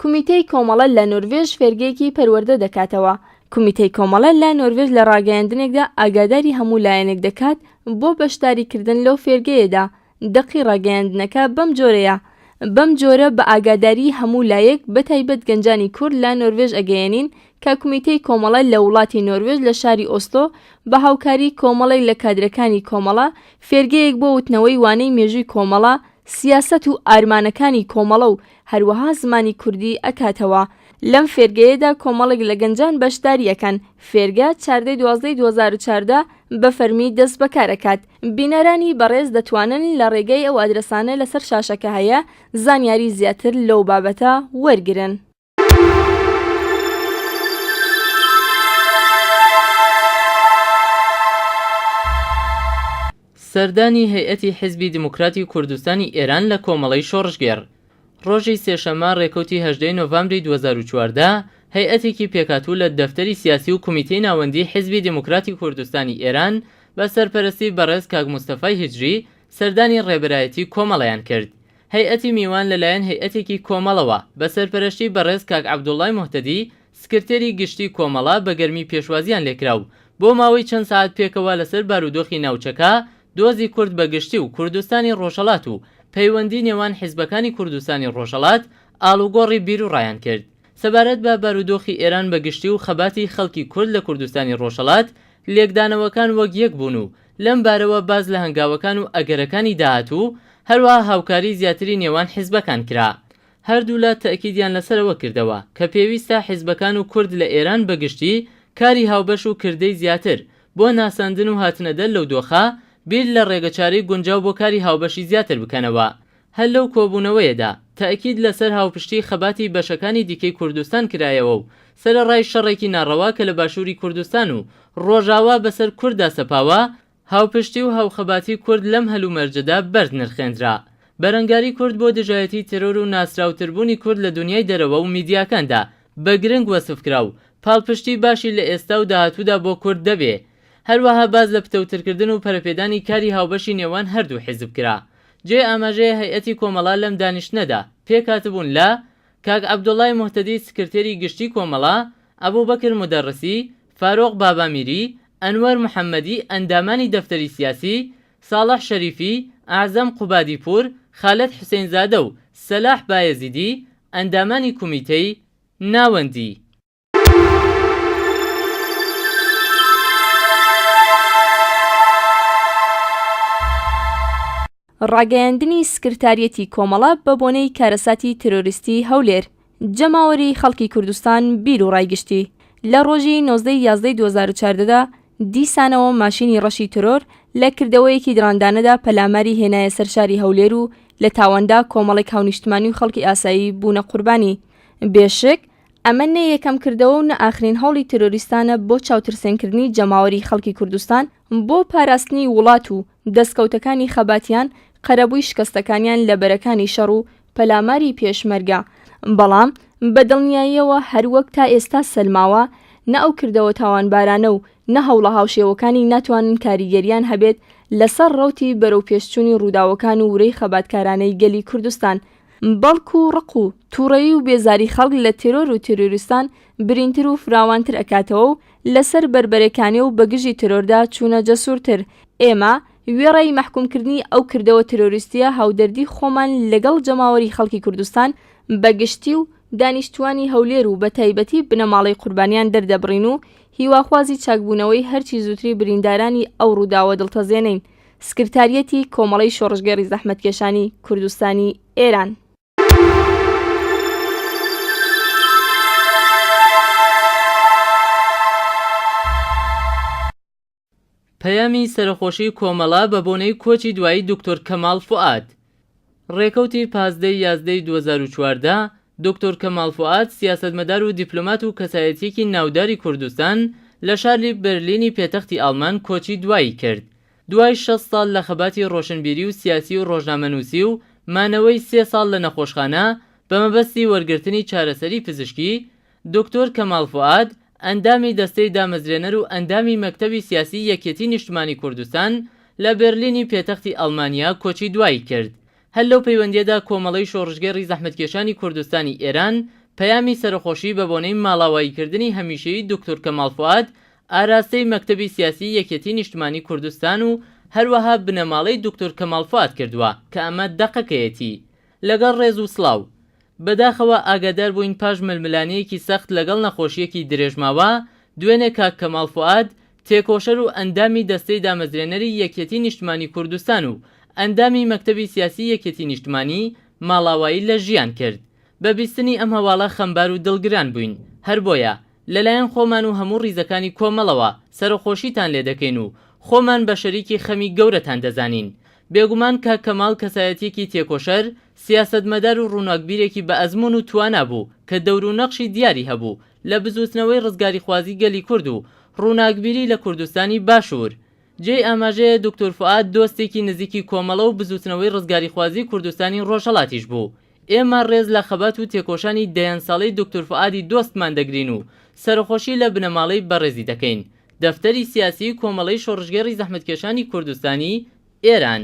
کومیتەی کۆمەڵە لە نۆروێژ فێرگەیەکی پەروەردە دەکاتەوە. کومیتەی کۆمەڵە لە نۆروێژ لە ڕاگەیاندنێکدا ئاگاداری هەموو لایەنێک دەکات بۆ بەشداریکردن لەو فێرگەیەدا. دەقی ڕاگەیاندنەکە بەم جۆرەیە. بەم جۆرە بە ئاگاداری هەموو لایەک بەتایبەت گەنجانی کورد لە نۆروێژ ئەگەیەنین کە کومیتەی کۆمەڵە لە وڵاتی نۆروێژ لە شاری ئۆسلۆ بە هاوکاری کۆمەڵی لە کادرەکانی کۆمەڵە فێرگەیەک بۆ وتنەوەی وانەی مێژووی کۆمەڵە سیاسەت و ئارمانەکانی کۆمەڵە و هەروەها زمانی کوردی ئەکاتەوە. لەم فێرگەیەدا کۆمەڵێک لە گەنجان بەشداریەکەن. فێرگە 14/12/2014 بە فەرمی دەست بەکارەکات. بینەرانی بەڕێز دەتوانن لە ڕێگەی ئەو ئادرسانە لەسەر شاشەکە هەیە زانیاری زیاتر لەو بابەتە وەرگرن. سەردانی هەیئەتی حیزبی دیموکراتی کوردستانی ئێران لە کۆمەڵەی شۆڕژگێر ڕۆژی سێشەممە ڕێکەوتی 18 نۆڤەمبری 2014 هەیئەتێکی پێکاتوو لە دەفتەری سیاسی و کمیتەی ناوەندی حیزبی دیموکراتی کوردستانی ئێران بە سەرپەرستی بەڕێز کاک مستەفای هیجری سەردانی ڕێبەرایەتی کۆمەڵەیان کرد. هەیئەتی میوان لەلایەن هەیئەتێکی کۆمەڵەوە بە سەرپەرشتی بەڕێز کاک عەبدوڵڵای موحتەدی سکرتێری گشتی کۆمەڵە بە گەرمی پێشوازیان لێکراو بۆ ماوەی چەند ساعت پێکەوە لەسەر بارودۆخی ناوچەکە دۆزی کورد بەگشتی و کوردستانی ڕۆژهەڵات و پەیوەندی نێوان حیزبەکانی کوردستانی ڕۆژهەڵات ئاڵوگۆڕی بیر و ڕایان کرد. سەبارەت بە بارودۆخی ئێران بەگشتی و خەباتی خەڵکی کورد لە کوردستانی ڕۆژهەڵات لێکدانەوەکان وەک یەک بوون و لەم بارەوە باز لە هەنگاوەکان و ئەگەرەکانی داهاتوو هەروەها هاوکاری زیاتری نێوان حیزبەکان کرا. هەردوو لە تەئکیدیان لەسەرەوە کردەوە کە پێویستە حیزبەکان و کورد لە ئێران بەگشتی کاری هاوبەش و کردەی زیاتر بۆ ناساندن و هاتنەدەر لەو دۆخە بیر لە ڕێگەچاری گونجاو بۆ کاری هاوبەشی زیاتر بکەنەوە. هەر لەو کۆبوونەوەیەدا تەئکید لەسەر هاوپشتی خەباتی بەشەکانی دیکەی کوردستان کرایەوە و سەرەڕای شەڕێکی ناڕەوا کە لە باشووری کوردستان و ڕۆژاوا بەسەر کورددا سەپاوە هاوپشتی و هاوخەباتی کورد لەم هەلومەرجەدا بەرز نرخێنرا. بەرەنگاری کورد بۆ دژایەتی تێرۆر و ناسراوتربوونی کورد لە دنیای دەرەوە و میدیاکاندا بە گرنگ وەسف کرا و پاڵپشتی باشی لە ئێستا و داهاتوودا بۆ کورد دەبێ. هەروەها باز لە پتەوترکردن و پەرەپێدانی کاری هاوبەشی نێوان هەردوو حیزب کرا. جێ ئاماژەیە هەیئەتی کۆمەڵا لەم دانیشتنەدا پێکاتبوون لە کاک عەبدوڵڵای موحتەدی سکرتێری گشتی کۆمەڵا، ئەبوبەکر مدەڕسی، فارۆق بابامیری، ئەنوەر محەممەدی ئەندامانی دەفتەری سیاسی، ساڵح شەریفی، ئاعزەم قوبادیپور، خالەت حوسێنزادە و سەلاح بایەزیدی ئەندامانی کومیتەی ناوەندی. ڕاگەیاندنی سکرتاریەتی کۆمەڵە بە بۆنەی کارەساتی ترۆریستی هەولێر جەماوەری خەڵکی کوردستان بیر و ڕایگشتی لە ڕۆژی 19/11/2014دا دیسانەوە ماشینی ڕەشی ترۆر لە کردەوەیەکی دراندانەدا پەلاماری هێنایە سەر شاری هەولێر و لە تاواندا کۆمەڵێک هاونیشتمانی و خەڵکی ئاسایی بوونە قوربانی. بێشک ئەمە نە یەکەم کردەوە و نە ئاخرین هەوڵی ترۆریستانە بۆ چاوترسێنکردنی جەماوەری خەڵکی کوردستان بۆ پاراستنی وڵات و دەستکەوتەکانی خەباتیان قەرەبووی شکستەکانیان لە بەرەکانی شەڕ و پەلاماری پێشمەرگە. بەڵام بەدڵنیاییەوە هەروەک تا ئێستا سەلماوە نە ئەو کردەوە تاوانبارانە و نە هەوڵە هاوشێوەکانی ناتوانن کاریگەریان هەبێت لەسەر ڕەوتی بەرەو پێشچوونی ڕووداوەکان و ورەی خەباتکارانەی گەلی کوردستان، بەڵکو و ڕق و تووڕەیی و بێزاری خەڵک لە تێرۆر و تێرۆریستان برینتر و فراوانتر ئەکاتەوە و لەسەر بربەرەکانی و بەگژی ترۆردا چوونە جەسوورتر. ئێمە وێڕای مەحکومکردنی ئەو کردەوە ترۆریستیە هاودەردی خۆمان لەگەڵ جەماوەری خەڵکی کوردستان بەگشتی و دانیشتوانی هەولێر و بە تایبەتی بنەماڵەی قوربانیان دەردەبڕین و هیواخوازی چاکبوونەوەی هەرچی زووتری بریندارانی ئەو ڕووداوە دڵتەزێنین. سکرتاریەتی کۆمەڵەی شۆڕژگەڕی زەحمەتکێشانی کوردستانی ئێران. پەیامی سەرخۆشی کۆمەڵا بە بۆنەی کۆچی دوایی دکتۆر کەماڵ فوئاد. ڕێکەوتی 15/11/2014 دکتۆر کەماڵ فوئاد سیاسەتمەدار و دیپلۆمات و کەسایەتیەکی ناوداری کوردستان لە شاری بەرلینی پێتەختی ئاڵمان کۆچی دوایی کرد. دوای 6 ساڵ لە خەباتی ڕۆشنبیری و سیاسی و ڕۆژنامەنووسی و مانەوەی 3 ساڵ لە نەخۆشخانە بە مەبەستی وەرگرتنی چارەسەری پزیشکی، دکتۆر کەماڵ فوئاد ئەندامی دەستەی دامەزرێنەر و ئەندامی مەکتەبی سیاسی یەکێتی نیشتمانی کوردستان لە بەرلینی پێتەختی ئەڵمانیا کۆچی دوایی کرد. هەر لەو پەیوەندیەدا کۆمەڵەی شۆڕژگەڕی زەحمەتکێشانی کوردستانی ئێران پەیامی سەرخۆشی بە بۆنەی ماڵاواییکردنی هەمیشەیی دکتۆر کەماڵ فوئاد، ئاراستەی مەکتەبی سیاسی یەکێتی نیشتمانی کوردستان و هەروەها بنەماڵەی دکتۆر کەماڵ فوئاد کردووە کە ئەمە دەقەکەیەتی. لەگەڵ ڕێز و سڵاو بەداخەوە ئاگادار بووین پاش ململانەیەکی سەخت لەگەڵ نەخۆشیەکی درێژماوە دوێنێ کاک کەماڵ فوئاد تێکۆشەر و ئەندامی دەستەی دامەزرێنەری یەکێتی نیشتمانی کوردستان و ئەندامی مەکتەبی سیاسی یەکێتی نیشتمانی ماڵاوایی لە ژیان کرد. بە بیستنی ئەم هەواڵە خەمبار و دڵگران بووین. هەر بۆیە لەلایەن خۆمان و هەموو ڕیزەکانی کۆمەڵەوە سەرخۆشیتان لێ دەکەین و خۆمان بە شەریکی خەمی گەورەتان دەزانین. بێگومان کاک کەماڵ کەسایەتیەکی تێکۆشەر، سیاسەتمەدار و ڕووناکبیرێکی بە ئەزمون و توانا بوو کە دەور و نەقشی دیاری هەبوو لە بزوتنەوەی ڕزگاری خوازی گەلی کورد و ڕووناکبیری لە کوردستانی باشوور. جێی ئاماژەیە دکتۆر فوئاد دۆستێکی نزیکی کۆمەڵە و بزوتنەوەی ڕزگاری خوازی کوردستانی ڕۆژهەڵاتیش بوو. ئێمە ڕێز لە خەبات و تێکۆشانی دەیان ساڵەی دکتۆر فوئادی دۆستمان دەگرین و سەرخۆشی لە بنەماڵەی بەڕێزی دەکەین. دەفتەری سیاسی کۆمەڵەی شۆڕژگەڕی زەحمەتکێشانی کوردستانی ئێران.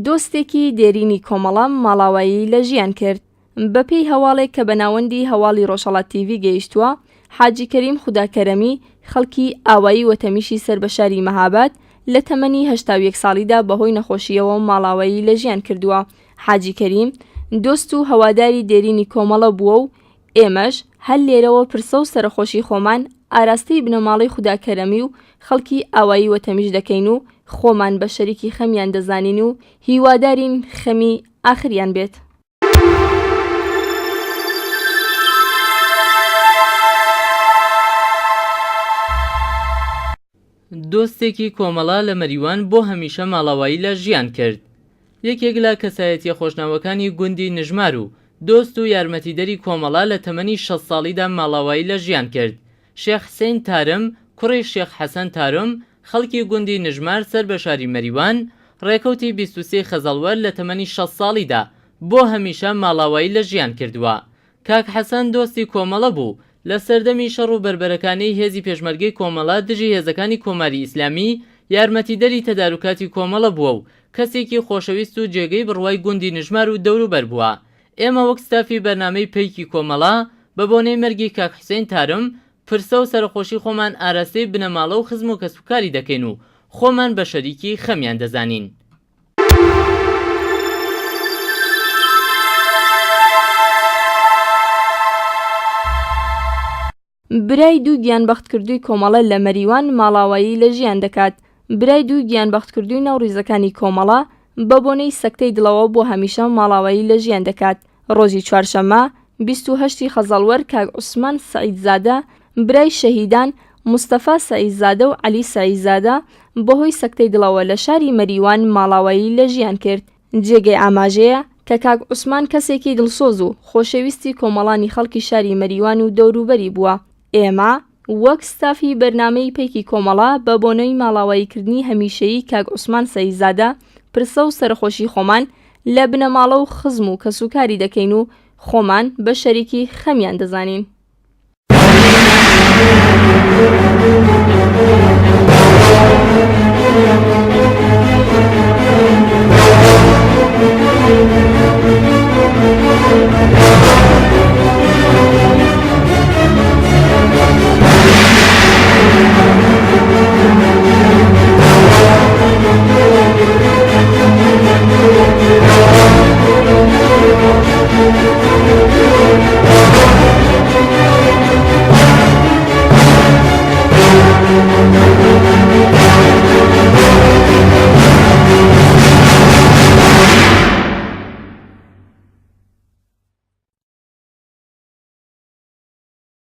دۆستێکی دێرینی کۆمەڵە ماڵاوایی لە ژیان کرد. بەپێی هەواڵێک کە بە ناوەندی هەواڵی ڕۆژهەڵات تیڤ گەیشتووە، حاجی کەریم خوداکەرەمی خەڵکی ئاوایی وەتەمیشی سەر بە شاری مەهاباد لە تەمەنی 81 ساڵیدا بەهۆی نەخۆشیەوە ماڵاوایی لە ژیان کردووە. حاجی کەریم دۆست و هەواداری دێرینی کۆمەڵە بووە و ئێمەش هەر لێرەوە پرسە و سەرخۆشی خۆمان ئاراستەی بنەماڵەی خوداکەرەمی و خەڵکی ئاوایی وەتەمیش دەکەین و خۆمان بە شەریکی خەمیان دەزانین و هیوادارین خەمی ئاخریان بێت. دۆستێکی کۆمەڵا لە مەریوان بۆ هەمیشە ماڵاوایی لە ژیان کرد. یەکێک لە کەسایەتیە خۆشناوەکانی گوندی نژمار و دۆست و یارمەتیدەری کۆمەڵا لە تەمەنی 6 ساڵیدا ماڵاوایی لە ژیان کرد. شێخ حسێن تارم، کوڕی شێخ حەسەن تارم، خەڵکی گوندی نژمار سەر بە شاری مەریوان ڕێکەوتی 23 خەزەڵوەر لە تەمەنی 6 ساڵیدا بۆ هەمیشە ماڵاوایی لە ژیان کردووە. کاک حەسەن دۆستی کۆمەڵە بوو. لە سەردەمی شەڕ و بربەرەکانەی هێزی پێشمەرگەی کۆمەڵا دژی هێزەکانی کۆماری ئیسلامی یارمەتیدەری تەدارکاتی کۆمەڵە بووە و کەسێکی خۆشەویست و جێگەی بڕوای گوندی نژمار و دەوروبەر بووە. ئێمە وەک ستافی بەرنامەی پەیکی کۆمەڵا بە بۆنەی مەرگی کاک حوسێن تارم پرسە و سەرخۆشی خۆمان ئاراستەی بنەماڵە و خزم و کەسوکاری دەکەین و خۆمان بە شەریکی خەمیان دەزانین. برای دوو گیانبەختکردووی کۆمەڵە لە مەریوان ماڵاوایی لە ژیان دەکات. برای دوو گیانبەختکردووی ناوڕیزەکانی کۆمەڵە بە بۆنەی سەکتەی دڵەوە بۆ هەمیشە ماڵاوایی لە ژیان دەکات. ڕۆژی چوارشەممە 28 خەزەڵوەر کاک عوسمان سەعیدزادە برای شەهیدان مستەفا سەعیدزادە و عەلی سەعیدزادە بەهۆی سەکتەی دڵەوە لە شاری مەریوان ماڵاوایی لە ژیان کرد. جێگەی ئاماژەیە کە کاک عوسمان کەسێکی دڵسۆز و خۆشەویستی کۆمەڵانی خەڵکی شاری مەریوان و دەوروبەری بووە. ئێمە وەک ستافی بەرنامەی پێکی کۆمەڵا بە بۆنەوەی ماڵاواییکردنی هەمیشەیی کاک عوسمان سەعیدزادە پرسە و سەرخۆشی خۆمان لە بنەماڵە و خزم و کەسوکاری دەکەین و خۆمان بە شەریکی خەمیان دەزانین.